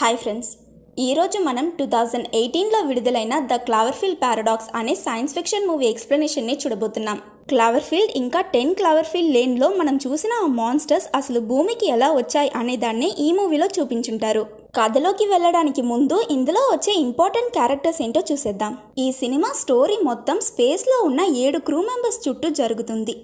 Hi friends, ఈరోజు మనం 2018లో విడుదలైన ద క్లవర్ఫీల్డ్ పారాడాక్స్ అనే సైన్స్ ఫిక్షన్ మూవీ ఎక్స్ప్లెనేషన్ని చూడబోతున్నాం. క్లవర్ఫీల్డ్ ఇంకా 10 క్లవర్ఫీల్డ్ లేన్లో మనం చూసిన ఆ మాన్స్టర్స్ అసలు భూమికి ఎలా వచ్చాయి అనే దాన్ని ఈ మూవీలో చూపించుంటారు. కథలోకి వెళ్ళడానికి ముందు ఇందులో వచ్చే ఇంపార్టెంట్ క్యారెక్టర్స్ ఏంటో చూసేద్దాం. ఈ సినిమా స్టోరీ మొత్తం స్పేస్లో ఉన్న 7 క్రూ మెంబర్స్ చుట్టూ జరుగుతుంది.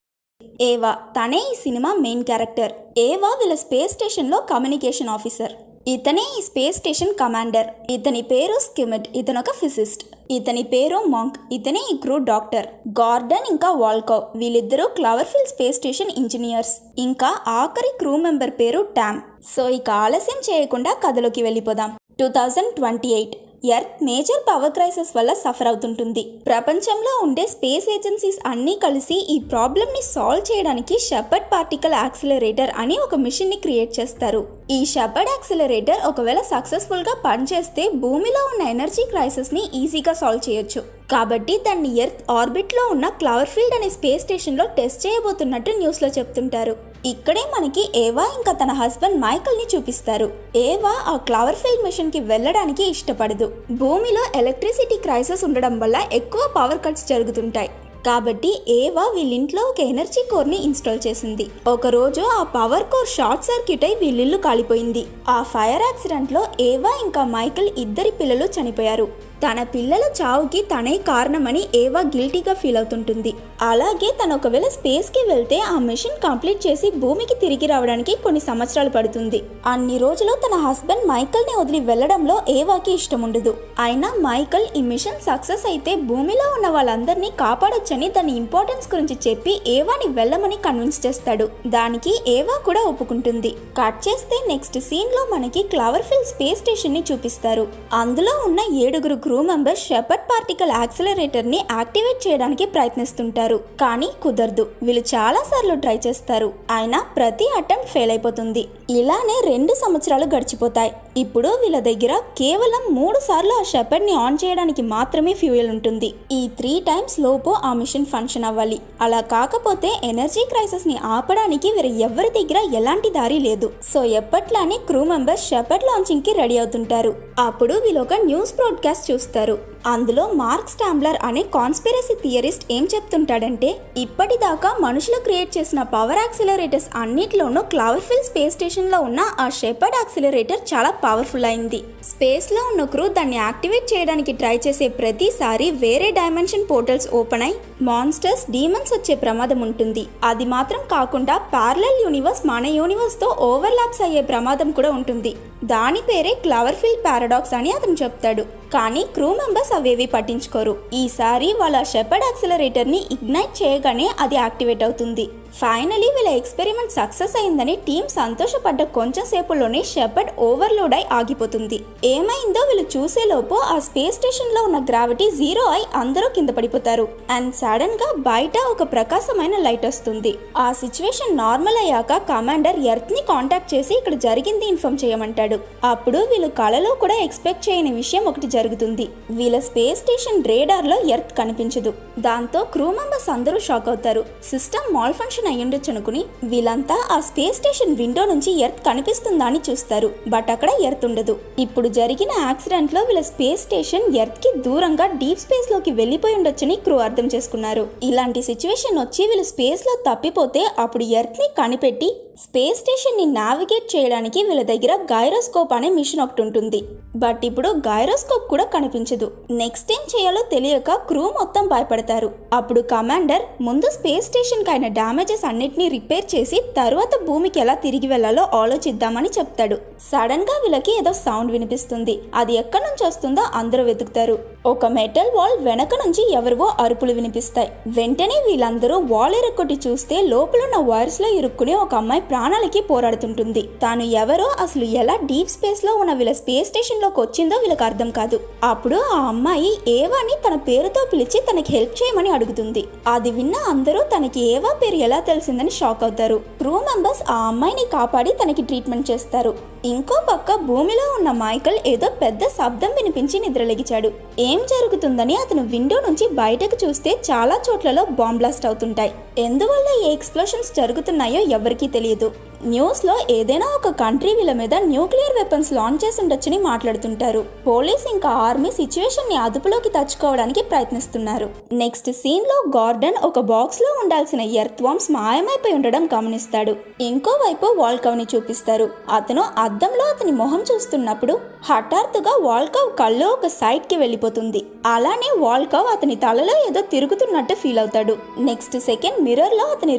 ఏవా తనే ఈ సినిమా మెయిన్ క్యారెక్టర్. ఏవా వీళ్ళ స్పేస్ స్టేషన్లో కమ్యూనికేషన్ ఆఫీసర్. ఇతనే ఈ స్పేస్ స్టేషన్ కమాండర్. ఇతని పేరు స్కిమిట్, ఇతను ఒక ఫిజిస్ట్. ఇతని పేరు మాంక్, ఇతనే ఈ క్రూ డాక్టర్. గార్డెన్ ఇంకా వాల్కో వీళ్ళిద్దరూ క్లవర్ఫీల్డ్ స్పేస్ స్టేషన్ ఇంజనీర్స్. ఇంకా ఆఖరి క్రూ మెంబర్ పేరు టామ్. సో ఇక ఆలస్యం చేయకుండా కథలోకి వెళ్ళిపోదాం. 2028 ఎర్త్ మేజర్ పవర్ క్రైసిస్ వల్ల సఫర్ అవుతుంటుంది. ప్రపంచంలో ఉండే స్పేస్ ఏజెన్సీస్ అన్నీ కలిసి ఈ ప్రాబ్లమ్ని సాల్వ్ చేయడానికి షెపర్డ్ పార్టికల్ యాక్సిలరేటర్ అని ఒక మిషన్ని క్రియేట్ చేస్తారు. ఈ షెపర్డ్ యాక్సిలరేటర్ ఒకవేళ సక్సెస్ఫుల్గా పనిచేస్తే భూమిలో ఉన్న ఎనర్జీ క్రైసిస్ని ఈజీగా సాల్వ్ చేయొచ్చు. కాబట్టి దాన్ని ఎర్త్ ఆర్బిట్లో ఉన్న క్లవర్ఫీల్డ్ అనే స్పేస్ స్టేషన్లో టెస్ట్ చేయబోతున్నట్టు న్యూస్లో చెప్తుంటారు. ఇక్కడే మనకి ఏవా ఇంకా తన హస్బెండ్ మైకల్ని చూపిస్తారు. ఏవా ఆ క్లవర్ఫీల్డ్ మిషన్కి వెళ్ళడానికి ఇష్టపడదు. భూమిలో ఎలక్ట్రిసిటీ క్రైసిస్ ఉండడం వల్ల ఎక్కువ పవర్ కట్స్ జరుగుతుంటాయి. కాబట్టి ఏవా వీళ్ళింట్లో ఒక ఎనర్జీ కోర్ని ఇన్స్టాల్ చేసింది. ఒకరోజు ఆ పవర్ కోర్ షార్ట్ సర్క్యూట్ అయి వీళ్ళిల్లు కాలిపోయింది. ఆ ఫైర్ యాక్సిడెంట్లో ఏవా ఇంకా మైకల్ ఇద్దరి పిల్లలు చనిపోయారు. తన పిల్లల చావుకి తనే కారణమని ఏవా గిల్టీగా ఫీల్ అవుతుంటుంది. అలాగే తను ఒకవేళ స్పేస్కి వెళ్తే ఆ మిషన్ కంప్లీట్ చేసి భూమికి తిరిగి రావడానికి కొన్ని సంవత్సరాలు పడుతుంది. అన్ని రోజులు తన హస్బెండ్ మైకల్ని వదిలి వెళ్లడంలో ఏవాకి ఇష్టం ఉండదు. అయినా మైకల్ ఈ మిషన్ సక్సెస్ అయితే భూమిలో ఉన్న వాళ్ళందరినీ కాపాడొచ్చని దాని ఇంపార్టెన్స్ గురించి చెప్పి ఏవాని వెళ్ళమని కన్విన్స్ చేస్తాడు. దానికి ఏవా కూడా ఒప్పుకుంటుంది. కట్ చేస్తే నెక్స్ట్ సీన్లో మనకి క్లవర్ఫీల్డ్ స్పేస్ స్టేషన్ని చూపిస్తారు. అందులో ఉన్న 7 crew members shepherd particle accelerator ని యాక్టివేట్ చేయడానికి ప్రయత్నిస్తుంటారు. కానీ కుదరదు. వీళ్ళు చాలా సార్లు ట్రై చేస్తారు. అయినా ప్రతి అటెంప్ట్ ఫెయిల్ అయిపోతుంది. ఇలానే 2 సంవత్సరాలు గడిచిపోతాయి. ఇప్పుడు వీళ్ళ దగ్గర కేవలం 3 సార్లు ఆ షెపర్డ్ ని ఆన్ చేయడానికి మాత్రమే ఫ్యూయల్ ఉంటుంది. ఈ 3 టైమ్స్ లోపు ఆ మిషన్ ఫంక్షన్ అవ్వాలి. అలా కాకపోతే ఎనర్జీ క్రైసిస్ ని ఆపడానికి వీరు ఎవరి దగ్గర ఎలాంటి దారి లేదు. సో ఎప్పట్లానే క్రూ మెంబర్స్ షెపర్డ్ లాంచింగ్ కి రెడీ అవుతుంటారు. అప్పుడు వీళ్ళు ఒక న్యూస్ బ్రాడ్కాస్ట్ చూస్తారు. అందులో మార్క్ స్టాంబ్లర్ అనే కాన్స్పిరసీ థియరిస్ట్ ఏం చెప్తుంటాడంటే, ఇప్పటిదాకా మనుషులు క్రియేట్ చేసిన పవర్ యాక్సిలరేటర్స్ అన్నిట్లోనూ క్లవర్ఫీల్డ్ స్పేస్ స్టేషన్ లో ఉన్న ఆ షెపర్డ్ యాక్సిలరేటర్ చాలా పవర్ఫుల్ అయింది. స్పేస్ లో ఉన్న క్రూ దాన్ని యాక్టివేట్ చేయడానికి ట్రై చేసే ప్రతిసారి వేరే డైమెన్షన్ పోర్టల్స్ ఓపెన్ అయి మాన్స్టర్స్, డీమన్స్ వచ్చే ప్రమాదం ఉంటుంది. అది మాత్రం కాకుండా ప్యారలల్ యూనివర్స్ మన యూనివర్స్ తో ఓవర్లాప్స్ అయ్యే ప్రమాదం కూడా ఉంటుంది. దాని పేరే క్లవర్ఫీల్డ్ పారాడాక్స్ అని అతను చెప్తాడు. కానీ క్రూ మెంబర్స్ అవేవి పట్టించుకోరు. ఈసారి వాళ్ళ షెపర్డ్ యాక్సిలరేటర్ ని ఇగ్నైట్ చేయగానే అది యాక్టివేట్ అవుతుంది. ఫైనలీ వీళ్ళ ఎక్స్పెరిమెంట్ సక్సెస్ అయిందని టీం సంతోషపడ్డ కొంచెం సేపులోనే షెపర్డ్ ఓవర్లోడ్ అయి ఆగిపోతుంది. ఏమైందో వీళ్ళు చూసేలోపు ఆ స్పేస్ స్టేషన్ లో ఉన్న గ్రావిటీ 0 అయి అందరూ కింద పడిపోతారు. అండ్ సడన్ గా బయట ఒక ప్రకాశమైన లైట్ వస్తుంది. ఆ సిచ్యువేషన్ నార్మల్ అయ్యాక కమాండర్ ఎర్త్ ని కాంటాక్ట్ చేసి ఇక్కడ జరిగింది ఇన్ఫార్మ్ చేయమంటాడు. అప్పుడు వీళ్ళు కలలో కూడా ఎక్స్పెక్ట్ చేయని విషయం ఒకటి జరుగుతుంది. వీళ్ళ స్పేస్ స్టేషన్ రేడార్ లో ఎర్త్ కనిపించదు. దాంతో క్రూ మెంబర్స్ అందరూ షాక్ అవుతారు. సిస్టమ్ మాల్ ఫంక్షన్ అయ్యుండొచ్చు అనుకుని వీళ్ళంతా ఆ స్పేస్ స్టేషన్ విండో నుంచి ఎర్త్ కనిపిస్తుందా అని చూస్తారు. బట్ అక్కడ ఎర్త్ ఉండదు. ఇప్పుడు జరిగిన యాక్సిడెంట్ లో వీళ్ళ స్పేస్ స్టేషన్ ఎర్త్ కి దూరంగా డీప్ స్పేస్ లోకి వెళ్లిపోయి ఉండొచ్చని క్రూ అర్థం చేసుకున్నారు. ఇలాంటి సిచ్యువేషన్ వచ్చి వీళ్ళు స్పేస్ లో తప్పిపోతే అప్పుడు ఎర్త్ ని కనిపెట్టి స్పేస్ స్టేషన్ ని నావిగేట్ చేయడానికి వీళ్ళ దగ్గర గైరోస్కోప్ అనే మిషన్ ఒకటి ఉంటుంది. బట్ ఇప్పుడు గైరోస్కోప్ కూడా కనిపించదు. నెక్స్ట్ ఏం చేయాలో తెలియక క్రూ మొత్తం భయపడతారు. అప్పుడు కమాండర్ ముందు స్పేస్ స్టేషన్ కి అయిన డ్యామేజెస్ అన్నిటినీ రిపేర్ చేసి తర్వాత భూమికి ఎలా తిరిగి వెళ్లాలో ఆలోచిద్దామని చెప్తాడు. సడన్ గా వీళ్ళకి ఏదో సౌండ్ వినిపిస్తుంది. అది ఎక్కడి నుంచి వస్తుందో అందరూ వెతుకుతారు. ఒక మెటల్ వాల్ వెనక నుంచి ఎవరివో అరుపులు వినిపిస్తాయి. వెంటనే వీళ్ళందరూ వాల్ ఎరక్కొట్టి చూస్తే లోపలున్న వైర్స్ లో ఇరుక్కుని ఒక అమ్మాయి ప్రాణాలకి పోరాడుతుంటుంది. తాను ఎవరో అసలు ఎలా డీప్ స్పేస్ లో ఉన్న వీళ్ళ స్పేస్ స్టేషన్ లోకి వచ్చిందో వీళ్ళకి అర్థం కాదు. అప్పుడు ఆ అమ్మాయి ఏవాని తన పేరుతో పిలిచి తనకి హెల్ప్ చేయమని అడుగుతుంది. అది విన్న అందరూ తనకి ఏవా పేరు ఎలా తెలిసిందని షాక్ అవుతారు. క్రూ మెంబర్స్ ఆ అమ్మాయిని కాపాడి తనకి ట్రీట్మెంట్ చేస్తారు. ఇంకో పక్క భూమిలో ఉన్న మైకల్ ఏదో పెద్ద శబ్దం వినిపించి నిద్రలేగిచాడు. ఏం జరుగుతుందని అతను విండో నుంచి బయటకు చూస్తే చాలా చోట్లలో బాంబ్ బ్లాస్ట్ అవుతుంటాయి. ఎందువల్ల ఏ ఎక్స్ప్లోషన్స్ జరుగుతున్నాయో ఎవరికీ తెలియదు. న్యూస్ లో ఏదైనా ఒక కంట్రీ వీళ్ళ మీద న్యూక్లియర్ వెపన్స్ లాంచ్ చేసి ఉండొచ్చని మాట్లాడుతుంటారు. పోలీస్ ఇంకా ఆర్మీ సిచ్యువేషన్ ని అదుపులోకి తెచ్చుకోవడానికి ప్రయత్నిస్తున్నారు. నెక్స్ట్ సీన్ లో గార్డెన్ ఒక బాక్స్ లో ఉండాల్సిన ఎర్త్ వామ్స్ మాయమైపోయి ఉండడం గమనిస్తాడు. ఇంకోవైపు వాల్కవ్ ని చూపిస్తారు. అతను అద్దంలో అతని మొహం చూస్తున్నప్పుడు హఠాత్తుగా వాల్కవ్ కళ్ళు ఒక సైడ్ కి వెళ్ళిపోతుంది. అలానే వాల్కవ్ అతని తలలో ఏదో తిరుగుతున్నట్టు ఫీల్ అవుతాడు. నెక్స్ట్ సెకండ్ మిర్రర్ లో అతని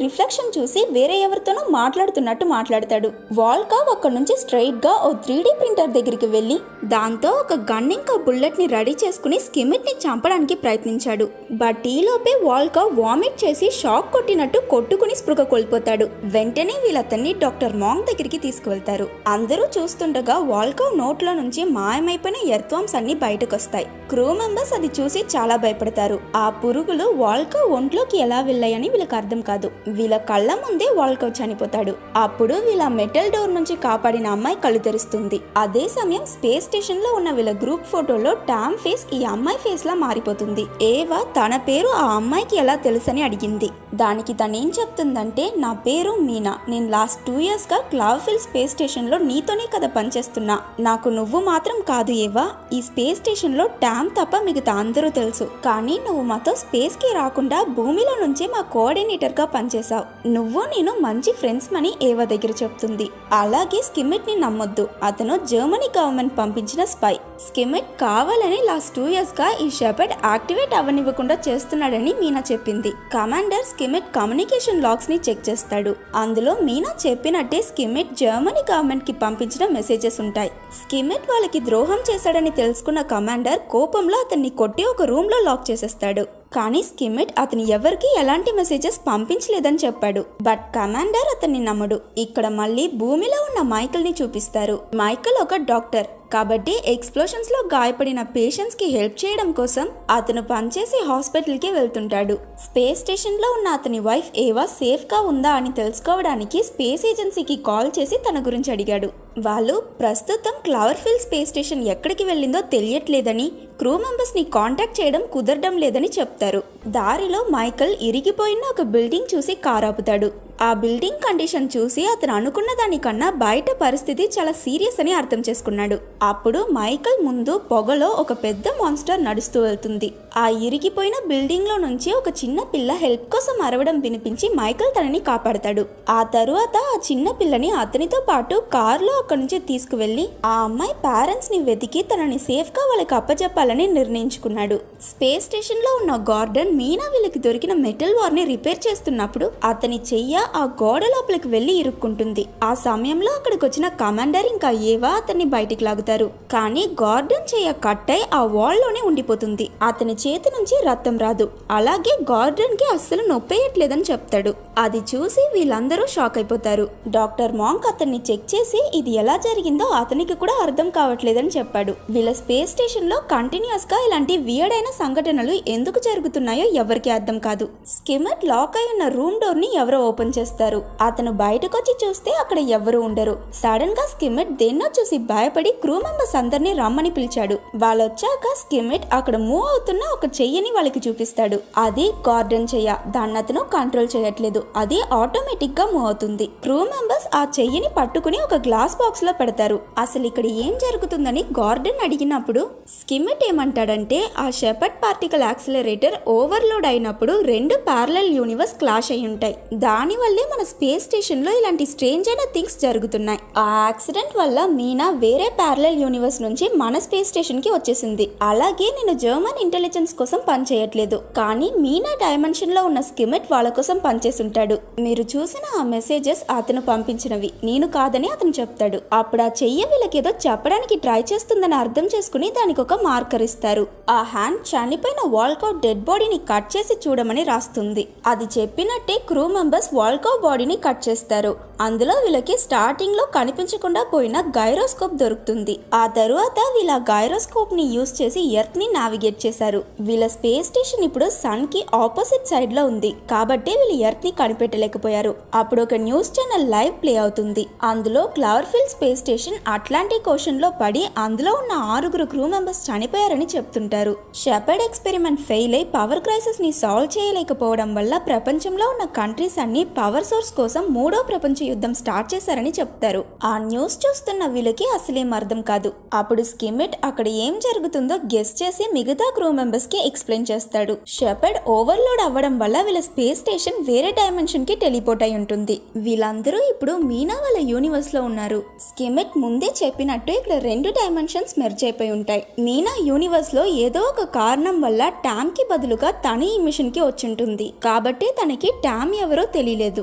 రిఫ్లెక్షన్ చూసి వేరే ఎవరితోనో మాట్లాడుతున్నట్టు మాట్లాడతాడు. వాల్కవ్ అక్కడ నుంచి స్ట్రైట్ గా ఓ 3D ప్రింటర్ దగ్గరికి వెళ్లి దాంతో ఒక గన్ ఇంకా బుల్లెట్ ని రెడీ చేసుకుని స్కిమిట్ ని చంపడానికి ప్రయత్నించాడు. బట్ ఈలోపే వాల్కవ్ వామిట్ చేసి షాక్ కొట్టినట్టు కొట్టుకుని స్పృహ కోల్పోతాడు. వెంటనే వీళ్ళతన్ని డాక్టర్ మాంగ్ దగ్గరికి తీసుకువెళ్తారు. అందరూ చూస్తుండగా వాల్కవ్ నోట్లో నుంచి మాయమైపోయిన ఎర్త్వామ్స్ అన్ని బయటకు వస్తాయి. క్రూ మెంబర్స్ అది చూసి చాలా భయపడతారు. ఆ పురుగులు వాల్కవ్ ఒంట్లోకి ఎలా వెళ్ళాయని వీళ్ళకి అర్థం కాదు. వీళ్ళ కళ్ళ ముందే వాల్కవ్ చనిపోతాడు. అప్పుడు వీళ్ళ మెటల్ డోర్ నుంచి కాపాడిన అమ్మాయి కళ్ళు తెరుస్తుంది. అదే సమయం స్పేస్ స్టేషన్ లో ఉన్న వీళ్ళ గ్రూప్ ఫోటోలో టామ్ ఫేస్ ఈ అమ్మాయి ఫేస్ లా మారిపోతుంది. ఏవా తన పేరు ఆ అమ్మాయికి ఎలా తెలుసని అడిగింది. దానికి తనేం చెప్తుందంటే, నా పేరు మీనా, నేను లాస్ట్ 2 years గా క్లావర్ఫీల్డ్ స్పేస్ స్టేషన్ లో నీతోనే కదా పనిచేస్తున్నా. నాకు నువ్వు మాత్రం కాదు ఏవా, ఈ స్పేస్ స్టేషన్ లో టామ్ తప్ప మిగతా అందరూ తెలుసు. కానీ నువ్వు మాతో స్పేస్ కి రాకుండా భూమిలో నుంచే మా కోఆర్డినేటర్ గా పనిచేసావు. నువ్వు నేను మంచి ఫ్రెండ్స్ మని ఏవా దగ్గర చెప్తుంది. అలాగే స్కిమిట్ ని నమ్మొద్దు, అతను జర్మనీ గవర్నమెంట్ పంపించిన స్పై. స్కిమిట్ కావాలని లాస్ట్ 2 years గా ఈ షెపర్డ్ యాక్టివేట్ అవ్వనివ్వకుండా చేస్తున్నాడని మీనా చెప్పింది. కమాండర్ స్కిమిట్ కమ్యూనికేషన్ లాగ్స్ ని చెక్ చేస్తాడు. అందులో మీనా చెప్పినట్టే స్కిమిట్ జర్మనీ గవర్నమెంట్ కి పంపించిన మెసేజెస్ ఉంటాయి. స్కిమిట్ వాళ్ళకి ద్రోహం చేశాడని తెలుసుకున్న కమాండర్ కోపంలో అతన్ని కొట్టి ఒక రూమ్ లో లాక్ చేసేస్తాడు. కానీ స్కిమిట్ అతను ఎవరికి ఎలాంటి మెసేజెస్ పంపించలేదని చెప్పాడు. బట్ కమాండర్ అతన్ని నమ్మడు. ఇక్కడ మళ్ళీ భూమిలో ఉన్న మైకల్ ని చూపిస్తారు. మైకల్ ఒక డాక్టర్ కాబట్టి ఎక్స్ప్లోషన్స్ లో గాయపడిన పేషెంట్స్ కి హెల్ప్ చేయడం కోసం అతను పనిచేసి హాస్పిటల్ కి వెళ్తుంటాడు. స్పేస్ స్టేషన్ లో ఉన్న అతని వైఫ్ ఏవా సేఫ్ గా ఉందా అని తెలుసుకోవడానికి స్పేస్ ఏజెన్సీకి కాల్ చేసి తన గురించి అడిగాడు. వాళ్ళు ప్రస్తుతం క్లావర్ఫీల్డ్ స్పేస్ స్టేషన్ ఎక్కడికి వెళ్ళిందో తెలియట్లేదని, క్రూ మెంబర్స్ ని కాంటాక్ట్ చేయడం కుదరడం లేదని చెప్తారు. దారిలో మైకల్ ఇరిగిపోయిన ఒక బిల్డింగ్ చూసి కార్ ఆపుతాడు. ఆ బిల్డింగ్ కండిషన్ చూసి అతను అనుకున్న దానికన్నా బయట పరిస్థితి చాలా సీరియస్ అని అర్థం చేసుకున్నాడు. అప్పుడు మైకల్ ముందు పొగలో ఒక పెద్ద మాన్స్టర్ నడుస్తూ వెళ్తుంది. ఆ ఇరిగిపోయిన బిల్డింగ్ లో నుంచి ఒక చిన్న పిల్ల హెల్ప్ కోసం అరవడం వినిపించి మైకల్ తనని కాపాడతాడు. ఆ తరువాత ఆ చిన్న పిల్లని అతనితో పాటు కారులో అక్కడి నుంచి తీసుకువెళ్లి ఆ అమ్మాయి పేరెంట్స్ ని వెతికి తనని సేఫ్ గా వాళ్ళకి అప్పచెప్పాలని నిర్ణయించుకున్నాడు. స్పేస్ స్టేషన్ లో ఉన్న గార్డెన్ మీనా వీళ్ళకి దొరికిన మెటల్ వార్ ని రిపేర్ చేస్తున్నప్పుడు అతని చెయ్య ఆ గోడ లోపలికి వెళ్లి ఇరుక్కుంటుంది. ఆ సమయంలో అక్కడికి వచ్చిన కమాండర్ ఇంకా ఏవా అతన్ని బయటికి లాగుతారు. కానీ గార్డెన్ చెయ్య కట్ అయి ఆ వాల్ లోనే ఉండిపోతుంది. అతని చేతి నుంచి రక్తం రాదు. అలాగే గార్డెన్ కి అస్సలు నొప్పేయట్లేదని చెప్తాడు. అది చూసి వీళ్ళందరూ షాక్ అయిపోతారు. డాక్టర్ మాంక్ అతన్ని చెక్ చేసి ఇది ఎలా జరిగిందో అతనికి కూడా అర్థం కావట్లేదని చెప్పాడు. వీళ్ళ స్పేస్ స్టేషన్ లో కంటిన్యూస్ గా ఇలాంటి వియర్డ్ అయిన సంఘటనలు ఎందుకు జరుగుతున్నాయో ఎవరికి అర్థం కాదు. స్కిమిట్ లాక్ అయి ఉన్న రూమ్ డోర్ ని ఎవరో ఓపెన్ చేస్తారు. అతను బయటకొచ్చి చూస్తే అక్కడ ఎవరు ఉండరు. సడన్ గా స్కిమిట్ దేన్నో చూసి భయపడి క్రూ మెంబర్స్ అందరినీ రమ్మని పిలిచాడు. వాళ్ళొచ్చాక స్కిమిట్ అక్కడ మూవ్ అవుతున్న ఒక చెయ్యని వాళ్ళకి చూపిస్తాడు. అది గార్డెన్ చెయ్య. దాన్ని అతను కంట్రోల్ చేయట్లేదు. అది ఆటోమేటిక్ గా మూవ్ అవుతుంది. క్రూ మెంబర్స్ ఆ చెయ్యని పట్టుకుని ఒక గ్లాస్ బాక్స్ లో పెడతారు. అసలు ఇక్కడ ఏం జరుగుతుందని గార్డెన్ అడిగినప్పుడు స్కిమిట్ ఏమంటాడంటే, ఆ షెపర్డ్ పార్టికల్ యాక్సిలరేటర్ ఓవర్లోడ్ అయినప్పుడు 2 ప్యారలల్ యూనివర్స్ క్లాష్ అయి ఉంటాయి. దాని వల్లే మన స్పేస్ స్టేషన్ లో ఇలాంటి స్ట్రేంజ్ అయిన థింగ్స్ జరుగుతున్నాయి. ఆ యాక్సిడెంట్ వల్ల మీనా వేరే ప్యారలల్ యూనివర్స్ నుంచి మన స్పేస్ స్టేషన్ కి వచ్చేసింది. అలాగే నేను జర్మన్ ఇంటెలిజెన్స్ కోసం పనిచేయట్లేదు. కానీ మీనా డైమెన్షన్ లో ఉన్న స్కిమిట్ వాళ్ళ కోసం పనిచేస్తుంటాడు. మీరు చూసిన ఆ మెసేజెస్ అతను పంపించినవి, నేను కాదని అతను చెప్తాడు. అప్పుడు ఆ చెయ్య వీళ్ళకేదో చెప్పడానికి ట్రై చేస్తుందని అర్థం చేసుకుని దానికి ఒక మార్కర్ ఇస్తారు. ఆ హ్యాండ్ చనిపోయిన వాల్కౌట్ డెడ్ బాడీని కట్ చేసి చూడమని రాస్తుంది. అది చెప్పినట్టే క్రూ మెంబర్స్ వాల్కౌట్ బాడీని కట్ చేస్తారు. అందులో వీళ్ళకి స్టార్టింగ్ లో కనిపించకుండా పోయిన గైరోస్కోప్ దొరుకుతుంది. ఆ తరువాత వీళ్ళ గైరోస్కోప్ ని యూజ్ చేసి ఎర్త్ ని నావిగేట్ చేశారు. వీళ్ళ స్పేస్ స్టేషన్ ఇప్పుడు సన్ కి ఆపోజిట్ సైడ్ లో ఉంది కాబట్టి వీళ్ళు ఎర్త్ ని కనిపెట్టలేకపోయారు. అప్పుడు ఒక న్యూస్ ఛానల్ లైవ్ ప్లే అవుతుంది. అందులో క్లావర్ఫీల్డ్ స్పేస్ స్టేషన్ అట్లాంటిక్ ఓషన్ లో పడి అందులో ఉన్న 6 క్రూ మెంబర్స్ చనిపోయారని చెప్తుంటారు. షెపర్డ్ ఎక్స్పెరిమెంట్ ఫెయిల్ అయి పవర్ క్రైసిస్ ని సాల్వ్ చేయలేకపోవడం వల్ల ప్రపంచంలో ఉన్న కంట్రీస్ అన్ని పవర్ సోర్స్ కోసం 3వ ప్రపంచ యుద్ధం స్టార్ట్ చేశారని చెప్తారు. ఆ న్యూస్ చూస్తున్న వీళ్ళకి అసలేం అర్థం కాదు. అప్పుడు స్కిమిట్ అక్కడ ఏం జరుగుతుందో గెస్ చేసి మిగతా క్రూ మెంబర్స్ కి ఎక్స్ప్లెయిన్ చేస్తాడు. షెపర్డ్ ఓవర్లోడ్ అవ్వడం వల్ల వీళ్ళ స్పేస్ స్టేషన్ వేరే డైమెన్షన్ కి టెలిపోర్ట్ అయి ఉంటుంది. వీళ్ళందరూ ఇప్పుడు మీనా వాళ్ళ యూనివర్స్ లో ఉన్నారు. స్కిమిట్ ముందే చెప్పినట్టు ఇక్కడ 2 డైమెన్షన్స్ మెర్జ్ అయిపోయి ఉంటాయి. మీనా యూనివర్స్ లో ఏదో ఒక కారణం వల్ల టామ్ కి బదులుగా తన ఈ మిషన్ కి వచ్చుంటుంది. కాబట్టి తనకి టామ్ ఎవరో తెలియలేదు.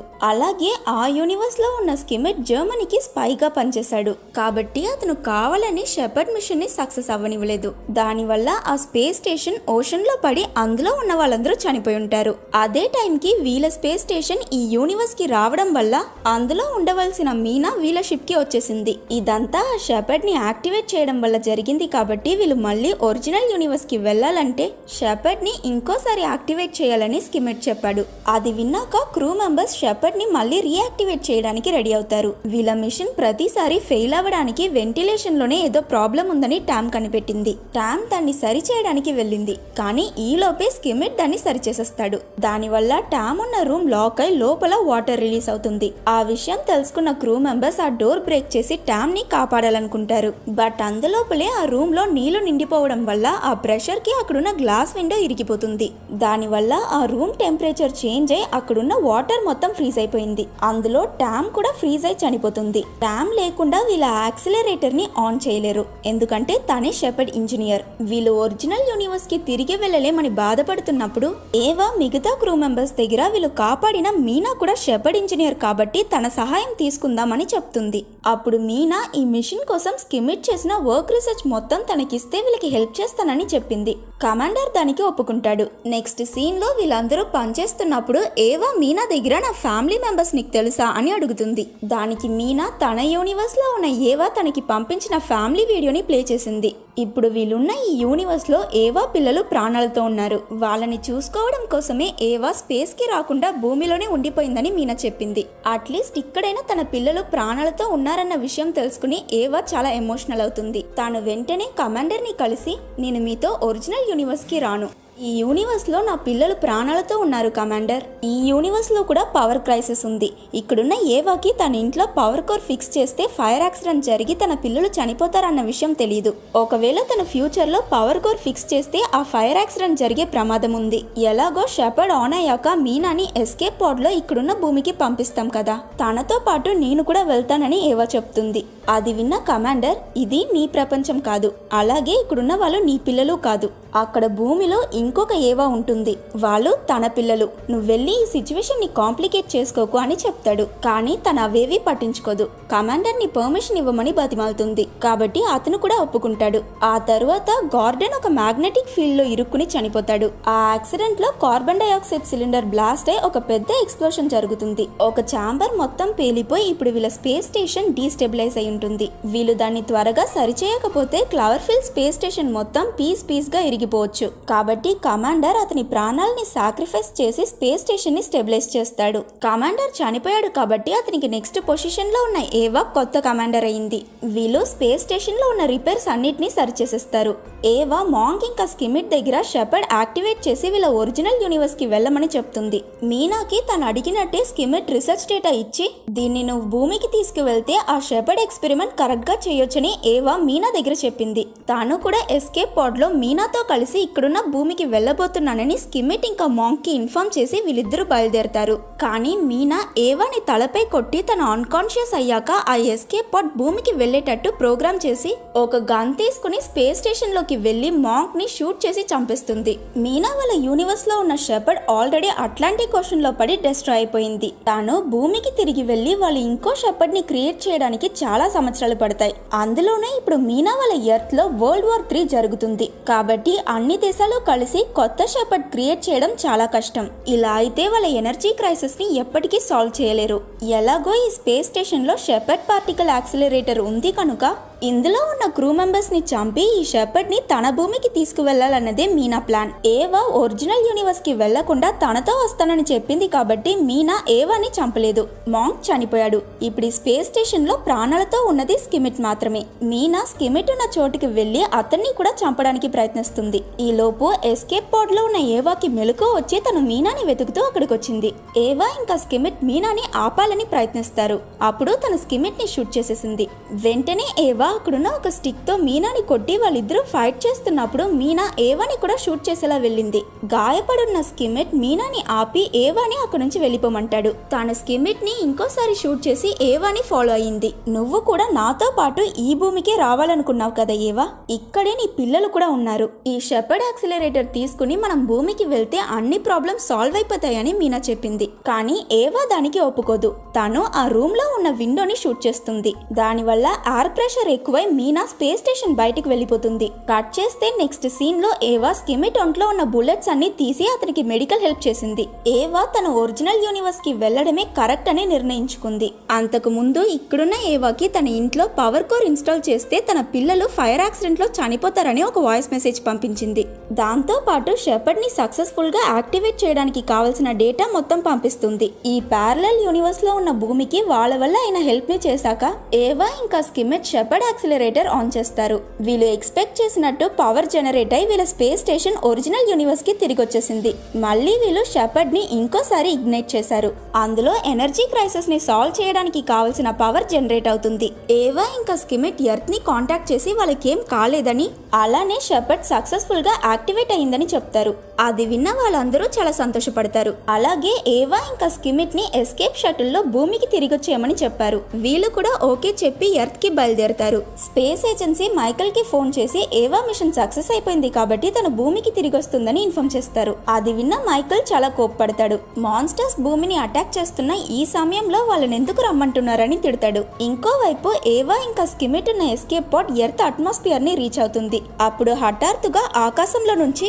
అలాగే ఆ యూనివర్స్ లో ఉన్న స్కిమిట్ జర్మనీకి స్పైగా పనిచేశాడు. కాబట్టి అతను కావాలని షెపర్డ్ మిషన్ ని సక్సెస్ అవ్వనివ్వలేదు. దానివల్ల ఆ స్పేస్ స్టేషన్ ఓషన్ లో పడి అందులో ఉన్న వాళ్ళందరూ చనిపోయి ఉంటారు. అదే టైంకి వీళ్ళ స్పేస్ స్టేషన్ ఈ యూనివర్స్ కి రావడం వల్ల అందులో ఉండవలసిన మీనా వీళ్ళ షిప్ కి వచ్చేసింది. ఇదంతా షెపర్డ్ ని యాక్టివేట్ చేయడం వల్ల జరిగింది. కాబట్టి వీళ్ళు మళ్ళీ ఒరిజినల్ యూనివర్స్ కి వెళ్ళాలంటే షెపర్డ్ ని ఇంకోసారి యాక్టివేట్ చేయాలని స్కిమిట్ చెప్పాడు. అది విన్నాక క్రూ మెంబర్స్ షెపర్డ్ ని మళ్ళీ రీయాక్టివేట్ చేయడానికి రెడీ అవుతారు. వీళ్ళ మిషన్ ప్రతిసారి ఫెయిల్ అవ్వడానికి వెంటిలేషన్ లోనే ఏదో ప్రాబ్లం ఉందని టామ్ కనిపెట్టింది. టామ్ దాన్ని సరి చేయడానికి వెళ్ళింది. కానీ ఈ లోపే స్కిమిట్ దాన్ని సరి చేసేస్తాడు. దానివల్ల టామ్ ఉన్న రూమ్ లాక్ అయి లోపల వాటర్ రిలీజ్ అవుతుంది. ఆ విషయం తెలుసుకున్న క్రూ మెంబర్స్ ఆ డోర్ బ్రేక్ చేసి టామ్ ని కాపాడాలనుకుంటారు. బట్ అందులోపలే ఆ రూమ్ లో నీళ్లు నిండిపోవడం వల్ల ఆ ప్రెషర్ కి అక్కడున్న గ్లాస్ విండో ఇరిగిపోతుంది. దానివల్ల ఆ రూమ్ టెంపరేచర్ చేంజ్ అయి అక్కడున్న వాటర్ మొత్తం ఫ్రీజ్ అయిపోయింది. అందులో టామ్ కూడా ఫ్రీజ్ అయి చనిపోతుంది. టామ్ లేకుండా వీళ్ళ యాక్సిలరేటర్ ని ఆన్ చేయలేరు. ఎందుకంటే తనే షెపర్డ్ ఇంజనీర్. వీళ్ళు ఒరిజినల్ యూనివర్స్ కి తిరిగి వెళ్ళలేమని బాధపడుతున్నప్పుడు ఏవా మిగతా క్రూ మెంబర్స్ దగ్గర వీళ్ళు కాపాడిన మీనా కూడా షెపర్డ్ ఇంజనీర్ కాబట్టి తన సహాయం తీసుకుందామని చెప్తుంది. అప్పుడు మీనా ఈ మిషన్ కోసం స్కిమిట్ చేసిన వర్క్ రీసెర్చ్ మొత్తం తనకిస్తే వీళ్ళకి హెల్ప్ చేస్తానని చెప్పింది. కమాండర్ దానికి ఒప్పుకుంటాడు. నెక్స్ట్ సీన్ లో వీళ్ళందరూ పనిచేస్తున్నప్పుడు ఏవా మీనా దగ్గర నా ఫ్యామిలీ మెంబర్స్ నీకు తెలుసా అని అడుగుతుంది. దానికి మీనా తన యూనివర్స్ లో ఉన్న ఏవా తనకి పంపించిన ఫ్యామిలీ వీడియోని ప్లే చేసింది. ఇప్పుడు వీళ్ళున్న ఈ యూనివర్స్ లో ఏవా పిల్లలు ప్రాణాలతో ఉన్నారు. వాళ్ళని చూసుకోవడం కోసమే ఏవా స్పేస్ కి రాకుండా భూమిలోనే ఉండిపోయిందని మీనా చెప్పింది. అట్లీస్ట్ ఇక్కడైనా తన పిల్లలు ప్రాణాలతో ఉన్నారన్న విషయం తెలుసుకుని ఏవా చాలా ఎమోషనల్ అవుతుంది. తాను వెంటనే కమాండర్ ని కలిసి నేను మీతో ఒరిజినల్ యూనివర్స్ కి రాను. ఈ యూనివర్స్ లో నా పిల్లలు ప్రాణాలతో ఉన్నారు కమాండర్. ఈ యూనివర్స్ లో కూడా పవర్ క్రైసిస్ ఉంది. ఇక్కడున్న ఏవాకి తన ఇంట్లో పవర్ కోర్ ఫిక్స్ చేస్తే ఫైర్ యాక్సిడెంట్ జరిగి తన పిల్లలు చనిపోతారన్న విషయం తెలియదు. ఒకవేళ తన ఫ్యూచర్ లో పవర్ కోర్ ఫిక్స్ చేస్తే ఆ ఫైర్ యాక్సిడెంట్ జరిగే ప్రమాదం ఉంది. ఎలాగో షెపర్డ్ ఆన్ అయ్యాక మీనాని ఎస్కేప్ పాడ్ లో ఇక్కడున్న భూమికి పంపిస్తాం కదా, తనతో పాటు నేను కూడా వెళ్తానని ఏవా చెప్తుంది. అది విన్న కమాండర్ ఇది నీ ప్రపంచం కాదు, అలాగే ఇక్కడున్న వాళ్ళు నీ పిల్లలు కాదు. అక్కడ భూమిలో ఇంకొక ఏవా ఉంటుంది, వాళ్ళు తన పిల్లలు. నువ్వు వెళ్ళి ఈ సిచ్యువేషన్ ని కాంప్లికేట్ చేసుకోకు అని చెప్తాడు. కానీ తన అవేవి పట్టించుకోదు. కమాండర్ ని పర్మిషన్ ఇవ్వమని బతిమాలుతుంది. కాబట్టి అతను కూడా ఒప్పుకుంటాడు. ఆ తరువాత గార్డెన్ ఒక మ్యాగ్నెటిక్ ఫీల్డ్ లో ఇరుక్కుని చనిపోతాడు. ఆ యాక్సిడెంట్ లో కార్బన్ డైఆక్సైడ్ సిలిండర్ బ్లాస్ట్ అయి ఒక పెద్ద ఎక్స్ప్లోషన్ జరుగుతుంది. ఒక ఛాంబర్ మొత్తం పేలిపోయి ఇప్పుడు వీళ్ళ స్పేస్ స్టేషన్ డీస్టెబిలైజ్ అయి ఉంటుంది. వీళ్ళు దాన్ని త్వరగా సరిచేయకపోతే క్లవర్ఫీల్డ్ స్పేస్ స్టేషన్ మొత్తం పీస్ గా ఇరిగిపోవచ్చు. కాబట్టి కమాండర్ అతని ప్రాణాలని సాక్రిఫైస్ చేసి స్పేస్ స్టేషన్ ని స్టెబిలైజ్ చేస్తాడు. కమాండర్ చనిపోయాడు కాబట్టి అతనికి నెక్స్ట్ పొజిషన్ లో ఉన్న ఏవా కొత్త కమాండర్ అయింది. వీళ్ళు స్పేస్ స్టేషన్ లో ఉన్న రిపేర్స్ అన్నిటినీ సరిచేసేస్తారు. ఏవా మాంక్ ఇంకా స్కిమిట్ దగ్గర షెపర్డ్ యాక్టివేట్ చేసి వీళ్ళ ఒరిజినల్ యూనివర్స్ కి వెళ్ళమని చెప్తుంది. మీనాకి తను అడిగినట్టే స్కిమిట్ రీసెర్చ్ డేటా ఇచ్చి దీన్ని నువ్వు భూమికి తీసుకువెళ్తే ఆ షెపర్డ్ ఎక్స్పెరిమెంట్ కరెక్ట్ గా చేయొచ్చని ఏవా మీనా దగ్గర చెప్పింది. తాను కూడా ఎస్కేప్ పాడ్ లో మీనాతో కలిసి ఇక్కడున్న భూమికి వెళ్ళబోతున్నానని స్కిమిట్ ఇంకా మాంక్ కి ఇన్ఫార్మ్ చేసి వీళ్ళిద్దరూ బయలుదేరతారు. కానీ మీనా ఏవాని తలపై కొట్టి తన అన్కాన్షియస్ అయ్యాక ఆ ఎస్కేప్ పాడ్ భూమికి వెళ్లేటట్టు ప్రోగ్రామ్ చేసి ఒక గన్ తీసుకుని స్పేస్ స్టేషన్ లోకి వెళ్లి మాంక్ ని షూట్ చేసి చంపేస్తుంది. మీనా వాళ్ళ యూనివర్స్ లో ఉన్న షెపర్డ్ ఆల్రెడీ అట్లాంటిక్ ఓషన్ లో పడి డిస్ట్రాయ్ అయిపోయింది. తాను భూమికి తిరిగి వెళ్లి వాళ్ళు ఇంకో షెపర్డ్ ని క్రియేట్ చేయడానికి చాలా సంవత్సరాలు పడతాయి. అందులోనే ఇప్పుడు మీనా వాళ్ళ ఎర్త్ లో వరల్డ్ వార్ 3 జరుగుతుంది. కాబట్టి అన్ని దేశాలు కలిసి కొత్త షెపర్డ్ క్రియేట్ చేయడం చాలా కష్టం. ఇలా అయితే వాళ్ళ ఎనర్జీ క్రైసిస్ ని ఎప్పటికీ సాల్వ్ చేయలేరు. ఎలాగో ఈ స్పేస్ స్టేషన్ లో షెపర్డ్ పార్టికల్ యాక్సిలరేటర్ ఉంది కనుక ఇందులో ఉన్న క్రూ మెంబర్స్ ని చంపి ఈ షెపర్డ్ ని తన భూమికి తీసుకువెళ్లాలన్నదే మీనా ప్లాన్. ఏవా ఒరిజినల్ యూనివర్స్ కి వెళ్లకుండా తనతో వస్తానని చెప్పింది కాబట్టి మీనా ఏవాని చంపలేదు. మాంక్ చనిపోయాడు. ఇప్పుడు ఈ స్పేస్ స్టేషన్ లో ప్రాణాలతో ఉన్నది స్కిమిట్ మాత్రమే. మీనా స్కిమిట్ ఉన్న చోటుకి వెళ్లి అతన్ని కూడా చంపడానికి ప్రయత్నిస్తుంది. ఈ లోపు ఎస్కేప్ పోడ్ లో ఉన్న ఏవాకి మెలకు వచ్చి తను మీనాని వెతుకుతూ అక్కడికి వచ్చింది. ఏవా ఇంకా స్కిమిట్ మీనాని ఆపాలని ప్రయత్నిస్తారు. అప్పుడు తన స్కిమిట్ ని షూట్ చేసేసింది. వెంటనే ఏవా అక్కడున్న ఒక స్టిక్ తో మీనాని కొట్టి వాళ్ళిద్దరూ ఫైట్ చేస్తున్నప్పుడు మీనా ఏవాని కూడా షూట్ చేసేలా వెళ్ళింది. గాయపడున్న స్కిమిట్ మీనాని ఆపి ఏవాని అక్కడి నుంచి వెళ్ళిపోమంటాడు. తన స్కిమిట్ ని ఇంకోసారి షూట్ చేసి ఏవాని ఫాలో అయ్యింది. నువ్వు కూడా నాతో పాటు ఈ భూమికే రావాలనుకున్నావు కదా ఏవా, ఇక్కడే నీ పిల్లలు కూడా ఉన్నారు. ఈ షెపర్డ్ యాక్సిలరేటర్ తీసుకుని మనం భూమికి వెళ్తే అన్ని ప్రాబ్లమ్స్ సాల్వ్ అయిపోతాయని మీనా చెప్పింది. కానీ ఏవా దానికి ఒప్పుకోదు. తను ఆ రూమ్ లో ఉన్న విండోని షూట్ చేస్తుంది. దానివల్ల ఎయిర్ ప్రెషర్ ఎక్కువై మీనా స్పేస్ స్టేషన్ బయటికి వెళ్ళిపోతుంది. కట్ చేస్తే నెక్స్ట్ సీన్ లో ఏవా స్కిమిట్ ఒంట్లో ఉన్న బుల్లెట్స్ అన్ని తీసి అతనికి మెడికల్ హెల్ప్ చేసింది. ఏవా తన ఒరిజినల్ యూనివర్స్ కి వెళ్లడమే కరెక్ట్ అని నిర్ణయించుకుంది. అంతకు ముందు ఇక్కడున్న ఏవాకి తన ఇంట్లో పవర్ కోర్ ఇన్స్టాల్ చేస్తే తన పిల్లలు ఫైర్ యాక్సిడెంట్ లో చనిపోతారని ఒక వాయిస్ మెసేజ్ పంపించింది. దాంతో పాటు షెపర్డ్ ని సక్సెస్ఫుల్ గా యాక్టివేట్ చేయడానికి కావలసిన డేటా మొత్తం పంపిస్తుంది. ఈ ప్యారలల్ యూనివర్స్ లో ఉన్న భూమికి వాళ్ళ వల్ల అయిన హెల్ప్ ని చేశాక ఏవా ఇంకా స్కిమిట్ షెపర్డ్ యాక్సిలరేటర్ ఆన్ చేస్తారు. వీళ్ళు ఎక్స్పెక్ట్ చేసినట్టు పవర్ జనరేట్ అయి వీళ్ళ స్పేస్ స్టేషన్ ఒరిజినల్ యూనివర్స్ కి తిరిగి వచ్చేసింది. మళ్ళీ వీళ్ళు షెపర్డ్ ని ఇంకోసారి ఇగ్నైట్ చేశారు. అందులో ఎనర్జీ క్రైసిస్ ని సాల్వ్ చేయడానికి కావలసిన పవర్ జనరేట్ అవుతుంది. ఏవా ఇంకా స్కిమిట్ ఎర్త్ ని కాంటాక్ట్ చేసి వాళ్ళకేం కాలేదని, అలానే షెపర్డ్ సక్సెస్ఫుల్ గా యాక్టివేట్ అయిందని చెప్తారు. అది విన్న వాళ్ళందరూ చాలా సంతోషపడతారు. అలాగే ఏవా ఇంకా స్కిమిట్ ని ఎస్కేప్ షటిల్ లో భూమికి తిరిగొచ్చేయమని చెప్పారు. వీళ్ళు కూడా ఓకే చెప్పి ఎర్త్ కి బయలుదేరతారు. స్పేస్ ఏజెన్సీ మైకల్ కి ఫోన్ చేసి ఏవా మిషన్ సక్సెస్ అయిపోయింది కాబట్టి తను భూమికి తిరిగి వస్తుందని ఇన్ఫార్మ్ చేస్తారు. అది విన్న మైకల్ చాలా కోప్పడతాడు. మాన్స్టర్స్ భూమిని అటాక్ చేస్తున్న ఈ సమయంలో వాళ్ళని ఎందుకు రమ్మంటున్నారని తిడతాడు. ఇంకోవైపు ఏవా ఇంకా స్కిమిట్ ఉన్న ఎస్కేప్ పాడ్ ఎర్త్ అట్మాస్ఫియర్ ని రీచ్ అవుతుంది. అప్పుడు హఠాత్తుగా ఆకాశంలో నుంచి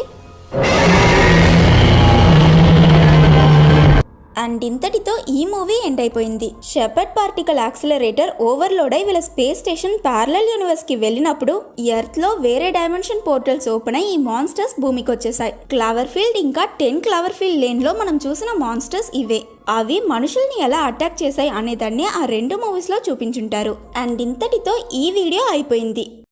అండ్ ఇంతటితో ఈ మూవీ ఎండ్ అయిపోయింది. షెపర్డ్ పార్టికల్ యాక్సిలరేటర్ ఓవర్లోడ్ అయి వీళ్ళ స్పేస్ స్టేషన్ ప్యారలల్ యూనివర్స్ కి వెళ్ళినప్పుడు ఎర్త్ లో వేరే డైమెన్షన్ పోర్టల్స్ ఓపెన్ అయి ఈ మాన్స్టర్స్ భూమికి వచ్చేసాయి. క్లవర్ఫీల్డ్ ఇంకా 10 క్లవర్ఫీల్డ్ లేన్ లో మనం చూసిన మాన్స్టర్స్ ఇవే. అవి మనుషుల్ని ఎలా అటాక్ చేశాయి అనేదాన్ని ఆ 2 మూవీస్ లో చూపించుంటారు. అండ్ ఇంతటితో ఈ వీడియో అయిపోయింది.